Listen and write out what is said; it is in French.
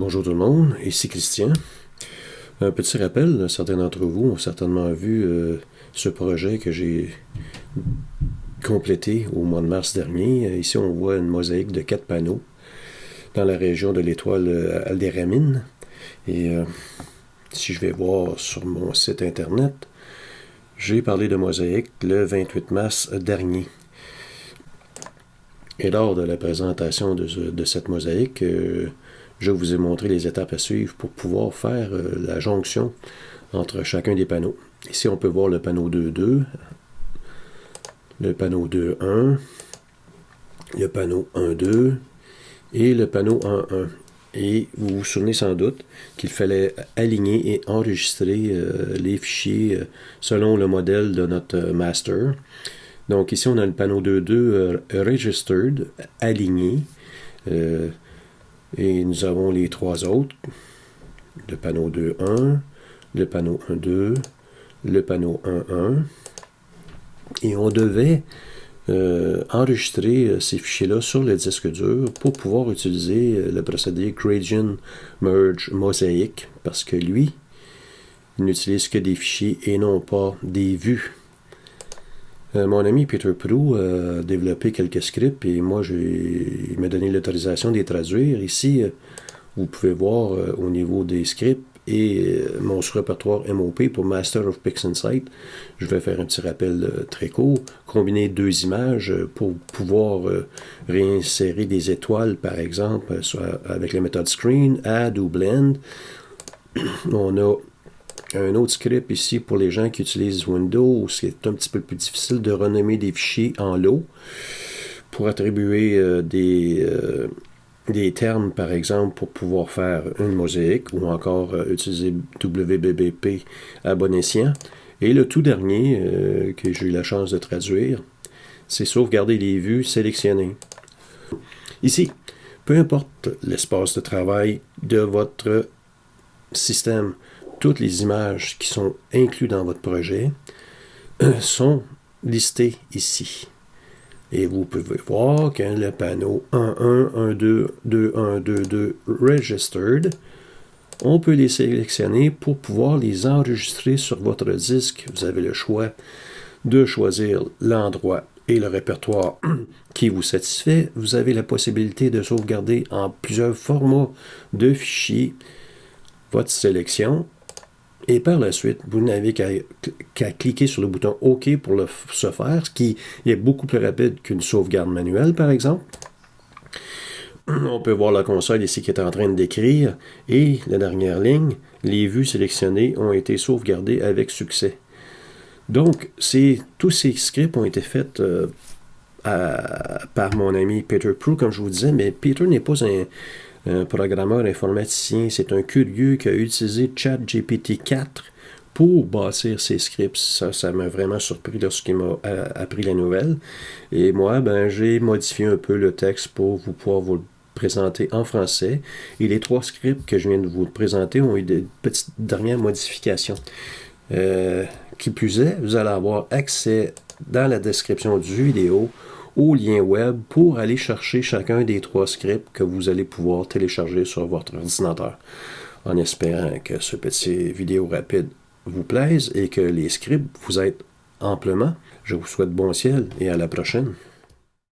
Bonjour tout le monde, ici Christian. Un petit rappel, certains d'entre vous ont certainement vu ce projet que j'ai complété au mois de mars dernier. Ici, on voit une mosaïque de 4 panneaux dans la région de l'étoile Aldéramine. Et si je vais voir sur mon site internet, j'ai parlé de mosaïque le 28 mars dernier. Et lors de la présentation de cette mosaïque, je vous ai montré les étapes à suivre pour pouvoir faire la jonction entre chacun des panneaux. Ici, on peut voir le panneau 2.2, le panneau 2.1, le panneau 1.2 et le panneau 1.1. Et vous vous souvenez sans doute qu'il fallait aligner et enregistrer les fichiers selon le modèle de notre master. Donc ici, on a le panneau 2.2 registered, aligné. Et nous avons les trois autres, le panneau 2.1, le panneau 1.2, le panneau 1.1. Et on devait enregistrer ces fichiers-là sur le disque dur pour pouvoir utiliser le procédé Gradient Merge Mosaic, parce que lui, il n'utilise que des fichiers et non pas des vues. Mon ami Peter Prue a développé quelques scripts et moi, il m'a donné l'autorisation de les traduire. Ici, vous pouvez voir au niveau des scripts et mon répertoire MOP pour Master of PixInsight. Je vais faire un petit rappel très court. Combiner deux images pour pouvoir réinsérer des étoiles, par exemple, soit avec la méthode Screen, Add ou Blend. On a un autre script ici pour les gens qui utilisent Windows, c'est un petit peu plus difficile de renommer des fichiers en lot pour attribuer des termes, par exemple, pour pouvoir faire une mosaïque ou encore utiliser WBBP à bon escient. Et le tout dernier que j'ai eu la chance de traduire, c'est sauvegarder les vues sélectionnées. Ici, peu importe l'espace de travail de votre système, toutes les images qui sont incluses dans votre projet sont listées ici. Et vous pouvez voir que le panneau 1.1, 1.2, 2.1, 2.2 Registered, on peut les sélectionner pour pouvoir les enregistrer sur votre disque. Vous avez le choix de choisir l'endroit et le répertoire qui vous satisfait. Vous avez la possibilité de sauvegarder en plusieurs formats de fichiers votre sélection. Et par la suite, vous n'avez qu'à cliquer sur le bouton OK pour ce faire, ce qui est beaucoup plus rapide qu'une sauvegarde manuelle, par exemple. On peut voir la console ici qui est en train de décrire. Et la dernière ligne, les vues sélectionnées ont été sauvegardées avec succès. Donc, tous ces scripts ont été faits par mon ami Peter Prue, comme je vous disais, mais Peter n'est pas un programmeur informaticien, c'est un curieux qui a utilisé ChatGPT 4 pour bâtir ses scripts. Ça m'a vraiment surpris lorsqu'il m'a appris la nouvelle. Et moi, j'ai modifié un peu le texte pour pouvoir vous le présenter en français. Et les trois scripts que je viens de vous présenter ont eu des petites dernières modifications. Qui plus est, vous allez avoir accès dans la description du vidéo au lien web pour aller chercher chacun des trois scripts que vous allez pouvoir télécharger sur votre ordinateur. En espérant que ce petit vidéo rapide vous plaise et que les scripts vous aident amplement. Je vous souhaite bon ciel et à la prochaine.